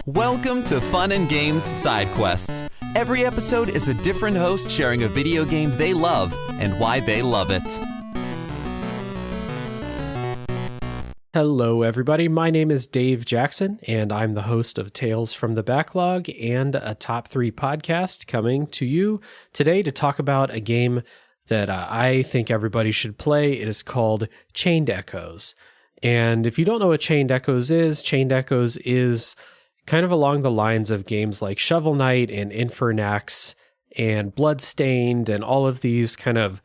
Welcome to Fun and Games Side Quests. Every episode is a different host sharing a video game they love and why they love it. Hello, everybody. My name is Dave Jackson, and I'm the host of Tales from the Backlog and a Top 3 podcast coming to you today to talk about a game that I think everybody should play. It is called Chained Echoes. And if you don't know what Chained Echoes is kind of along the lines of games like Shovel Knight and Infernax and Bloodstained and all of these kind of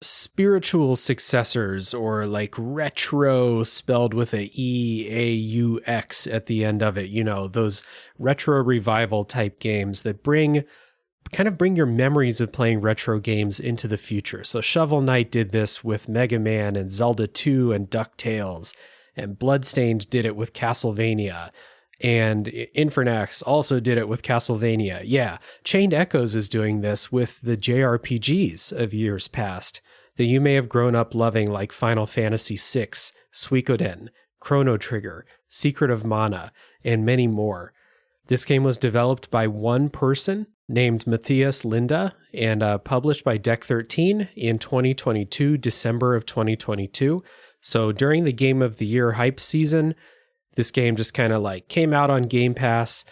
spiritual successors, or like retro spelled with a E-A-U-X at the end of it, you know, those retro revival type games that bring your memories of playing retro games into the future. So Shovel Knight did this with Mega Man and Zelda 2 and DuckTales, and Bloodstained did it with Castlevania, and Infernax also did it with Castlevania. Yeah, Chained Echoes is doing this with the JRPGs of years past that you may have grown up loving, like Final Fantasy VI, Suikoden, Chrono Trigger, Secret of Mana, and many more. This game was developed by one person named Matthias Linda and published by Deck13 in 2022, December of 2022. So during the Game of the Year hype season, this game just kind of like came out on Game Pass,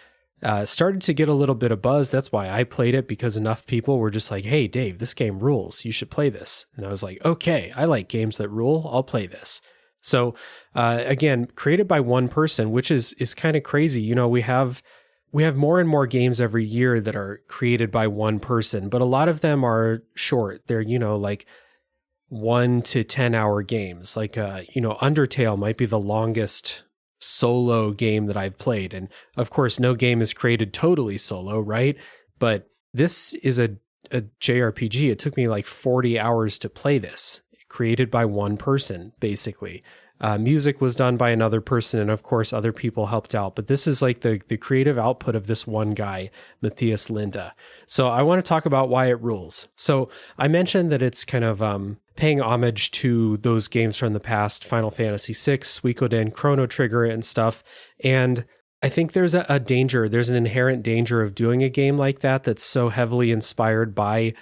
started to get a little bit of buzz. That's why I played it, because enough people were just like, hey, Dave, this game rules. You should play this. And I was like, okay, I like games that rule. I'll play this. So again, created by one person, which is kind of crazy. You know, we have more and more games every year that are created by one person, but a lot of them are short. They're, you know, like 1 to 10 hour games. Like, Undertale might be the longest solo game that I've played. And of course, no game is created totally solo, right? But this is a JRPG. It took me like 40 hours to play this, created by one person, basically. Music was done by another person, and of course, other people helped out. But this is like the creative output of this one guy, Matthias Linda. So I want to talk about why it rules. So I mentioned that it's kind of paying homage to those games from the past, Final Fantasy VI, Suikoden, Chrono Trigger, and stuff. And I think there's an inherent danger of doing a game like that that's so heavily inspired by,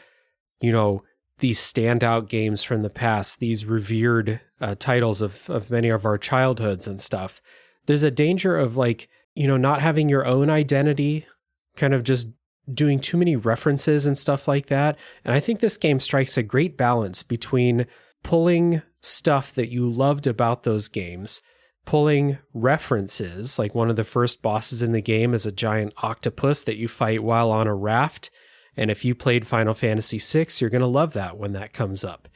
you know, these standout games from the past, these revered titles of many of our childhoods and stuff. There's a danger of, like, you know, not having your own identity, kind of just doing too many references and stuff like that. And I think this game strikes a great balance between pulling stuff that you loved about those games, pulling references, like one of the first bosses in the game is a giant octopus that you fight while on a raft. And if you played Final Fantasy VI, you're going to love that when that comes up.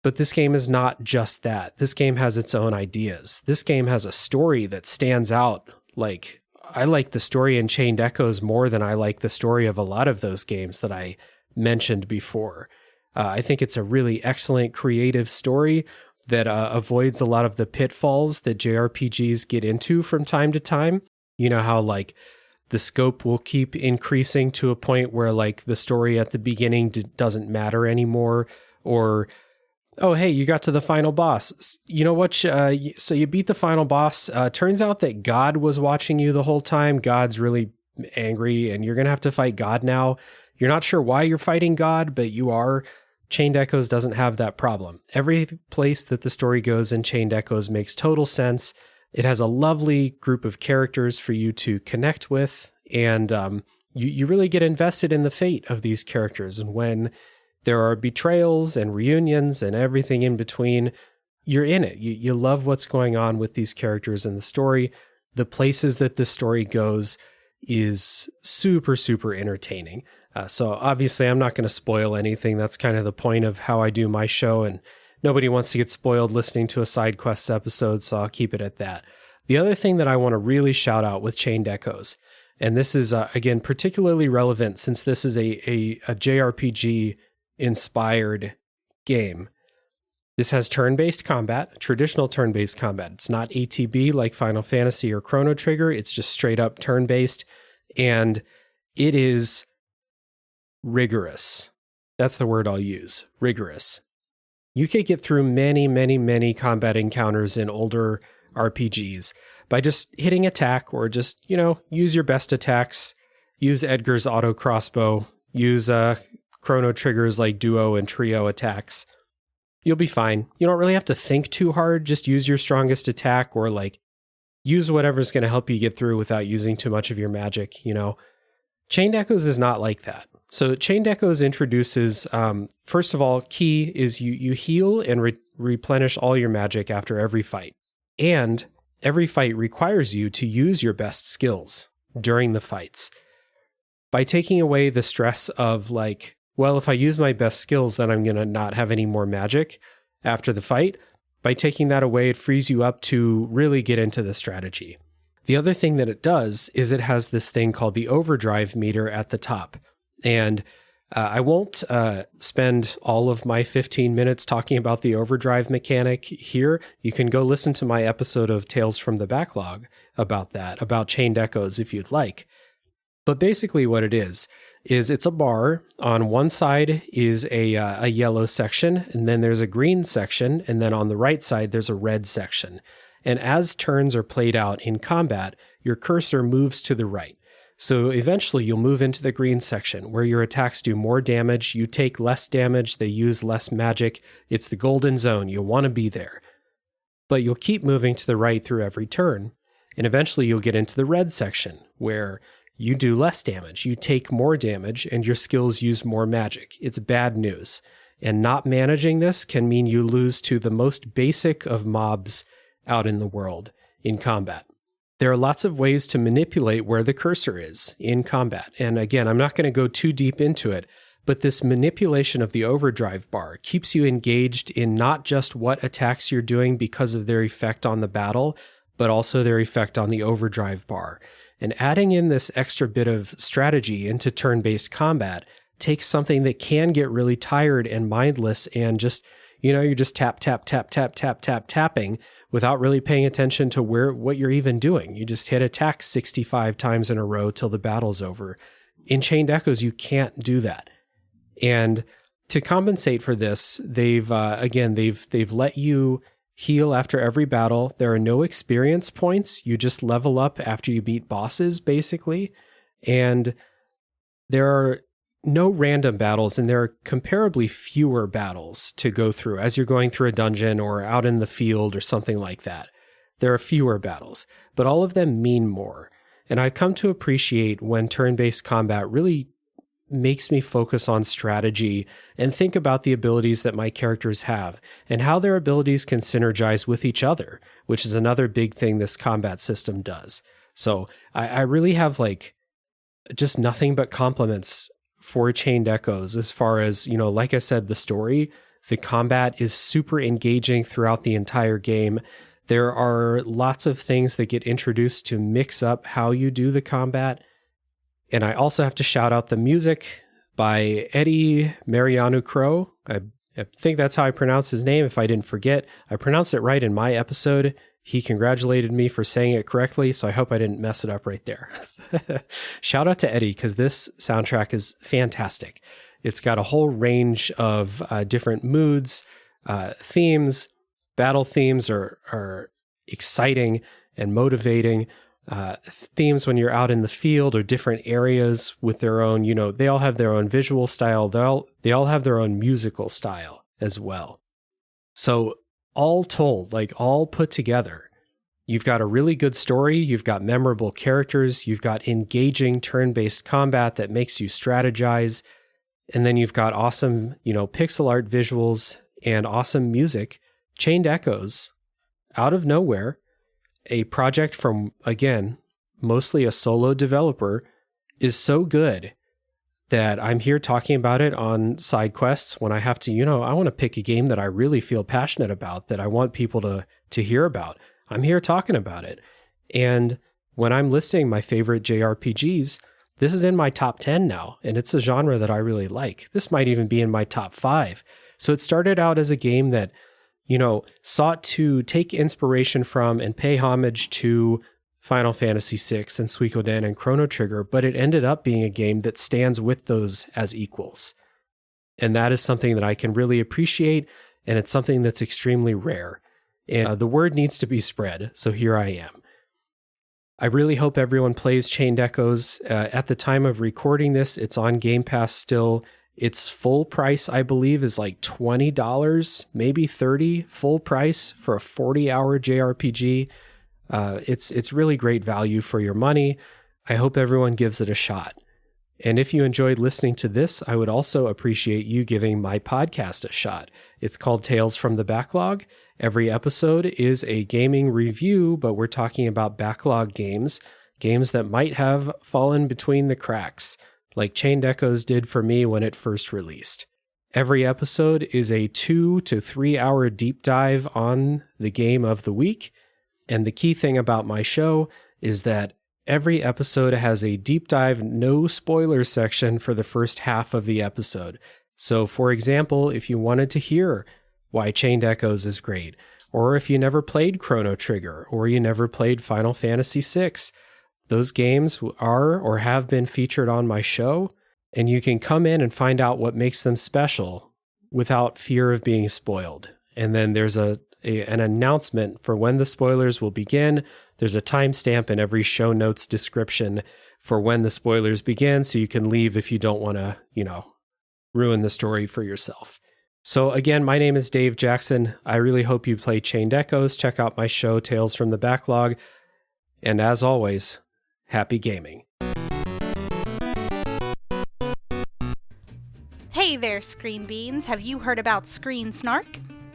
But this game is not just that. This game has its own ideas. This game has a story that stands out. Like, I like the story in Chained Echoes more than I like the story of a lot of those games that I mentioned before. I think it's a really excellent creative story that avoids a lot of the pitfalls that JRPGs get into from time to time. You know how, like, the scope will keep increasing to a point where, like, the story at the beginning doesn't matter anymore, or, oh, hey, you got to the final boss. You know what? So you beat the final boss. Turns out that God was watching you the whole time. God's really angry, and you're going to have to fight God now. You're not sure why you're fighting God, but you are. Chained Echoes doesn't have that problem. Every place that the story goes in Chained Echoes makes total sense. It has a lovely group of characters for you to connect with, and you really get invested in the fate of these characters. And when there are betrayals and reunions and everything in between, you're in it. You love what's going on with these characters in the story. The places that the story goes is super, super entertaining. So obviously, I'm not going to spoil anything. That's kind of the point of how I do my show, and nobody wants to get spoiled listening to a Side Quests episode, so I'll keep it at that. The other thing that I want to really shout out with Chained Echoes, and this is, again, particularly relevant since this is a JRPG-inspired game. This has turn-based combat, traditional turn-based combat. It's not ATB like Final Fantasy or Chrono Trigger. It's just straight-up turn-based, and it is rigorous. That's the word I'll use, rigorous. You could get through many, many, many combat encounters in older RPGs by just hitting attack or just, use your best attacks, use Edgar's auto crossbow, use Chrono Trigger's like duo and trio attacks. You'll be fine. You don't really have to think too hard. Just use your strongest attack or like use whatever's going to help you get through without using too much of your magic, Chained Echoes is not like that. So Chained Echoes introduces, first of all, key is you heal and replenish all your magic after every fight. And every fight requires you to use your best skills during the fights. By taking away the stress of like, well, if I use my best skills, then I'm going to not have any more magic after the fight. By taking that away, it frees you up to really get into the strategy. The other thing that it does is it has this thing called the overdrive meter at the top. And I won't spend all of my 15 minutes talking about the overdrive mechanic here. You can go listen to my episode of Tales from the Backlog about that, about Chained Echoes if you'd like. But basically what it is it's a bar. On one side is a yellow section, and then there's a green section, and then on the right side there's a red section. And as turns are played out in combat, your cursor moves to the right. So eventually you'll move into the green section where your attacks do more damage, you take less damage, they use less magic. It's the golden zone. You'll want to be there. But you'll keep moving to the right through every turn. And eventually you'll get into the red section where you do less damage, you take more damage, and your skills use more magic. It's bad news. And not managing this can mean you lose to the most basic of mobs out in the world in combat. There are lots of ways to manipulate where the cursor is in combat. And again, I'm not going to go too deep into it, but this manipulation of the overdrive bar keeps you engaged in not just what attacks you're doing because of their effect on the battle, but also their effect on the overdrive bar. And adding in this extra bit of strategy into turn-based combat takes something that can get really tired and mindless and just, you're just tapping without really paying attention to what you're even doing. You just hit attack 65 times in a row till the battle's over. In Chained Echoes, you can't do that. And to compensate for this, they've let you heal after every battle. There are no experience points. You just level up after you beat bosses, basically. And there are no random battles, and there are comparably fewer battles to go through as you're going through a dungeon or out in the field or something like that. There are fewer battles, but all of them mean more. And I've come to appreciate when turn-based combat really makes me focus on strategy and think about the abilities that my characters have and how their abilities can synergize with each other, which is another big thing this combat system does. So I really have just nothing but compliments for Chained Echoes as far as, like I said, the story, the combat is super engaging throughout the entire game. There are lots of things that get introduced to mix up how you do the combat. And I also have to shout out the music by Eddie Mariano Crow. I think that's how I pronounce his name. If I didn't forget, I pronounced it right in my episode. He congratulated me for saying it correctly, so I hope I didn't mess it up right there. Shout out to Eddie, because this soundtrack is fantastic. It's got a whole range of different moods, themes. Battle themes are exciting and motivating. Themes when you're out in the field or different areas with their own, they all have their own visual style. They all have their own musical style as well. So all told, all put together, you've got a really good story. You've got memorable characters. You've got engaging turn-based combat that makes you strategize. And then you've got awesome, pixel art visuals and awesome music. Chained Echoes, out of nowhere, a project from, again, mostly a solo developer, is so good that I'm here talking about it on side quests when I have to, I want to pick a game that I really feel passionate about, that I want people to hear about. I'm here talking about it. And when I'm listing my favorite JRPGs, this is in my top 10 now, and it's a genre that I really like. This might even be in my top 5. So it started out as a game that sought to take inspiration from and pay homage to Final Fantasy VI and Suikoden and Chrono Trigger, but it ended up being a game that stands with those as equals. And that is something that I can really appreciate, and it's something that's extremely rare. And the word needs to be spread, so here I am. I really hope everyone plays Chained Echoes. At the time of recording this, it's on Game Pass still. Its full price, I believe, is like $20, maybe $30 full price for a 40-hour JRPG. It's really great value for your money. I hope everyone gives it a shot. And if you enjoyed listening to this, I would also appreciate you giving my podcast a shot. It's called Tales from the Backlog. Every episode is a gaming review, but we're talking about backlog games that might have fallen between the cracks, like Chained Echoes did for me when it first released. Every episode is a 2 to 3 hour deep dive on the game of the week. And the key thing about my show is that every episode has a deep dive, no spoiler section for the first half of the episode. So, for example, if you wanted to hear why Chained Echoes is great, or if you never played Chrono Trigger, or you never played Final Fantasy VI, those games are or have been featured on my show, and you can come in and find out what makes them special without fear of being spoiled. And then there's an announcement for when the spoilers will begin. There's a timestamp in every show notes description for when the spoilers begin, so you can leave if you don't want to, ruin the story for yourself. So again, my name is Dave Jackson. I really hope you play Chained Echoes. Check out my show, Tales from the Backlog. And as always, happy gaming. Hey there, Screen Beans. Have you heard about Screen Snark?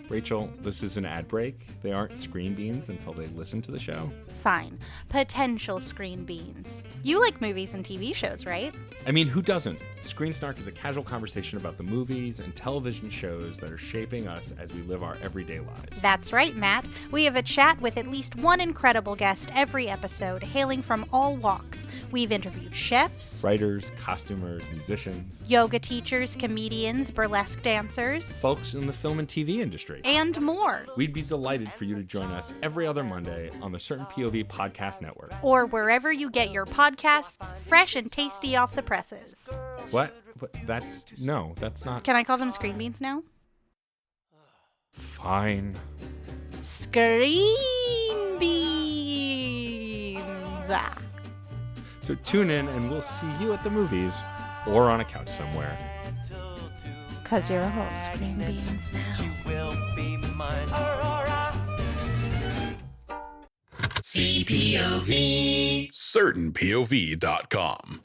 Rachel, this is an ad break. They aren't Screen Beans until they listen to the show. Fine. Potential Screen Beans. You like movies and TV shows, right? I mean, who doesn't? Screen Snark is a casual conversation about the movies and television shows that are shaping us as we live our everyday lives. That's right, Matt. We have a chat with at least one incredible guest every episode, hailing from all walks. We've interviewed chefs, writers, costumers, musicians, yoga teachers, comedians, burlesque dancers, folks in the film and TV industry, and more. We'd be delighted for you to join us every other Monday on the Certain POV Podcast Network. Or wherever you get your podcasts, fresh and tasty off the presses. What? That's not... Can I call them Screen Beans now? Fine. Screen Beans! So tune in and we'll see you at the movies or on a couch somewhere. 'Cause you're all Screen Beans now. You will be mine. Aurora. CPOV. CertainPOV.com.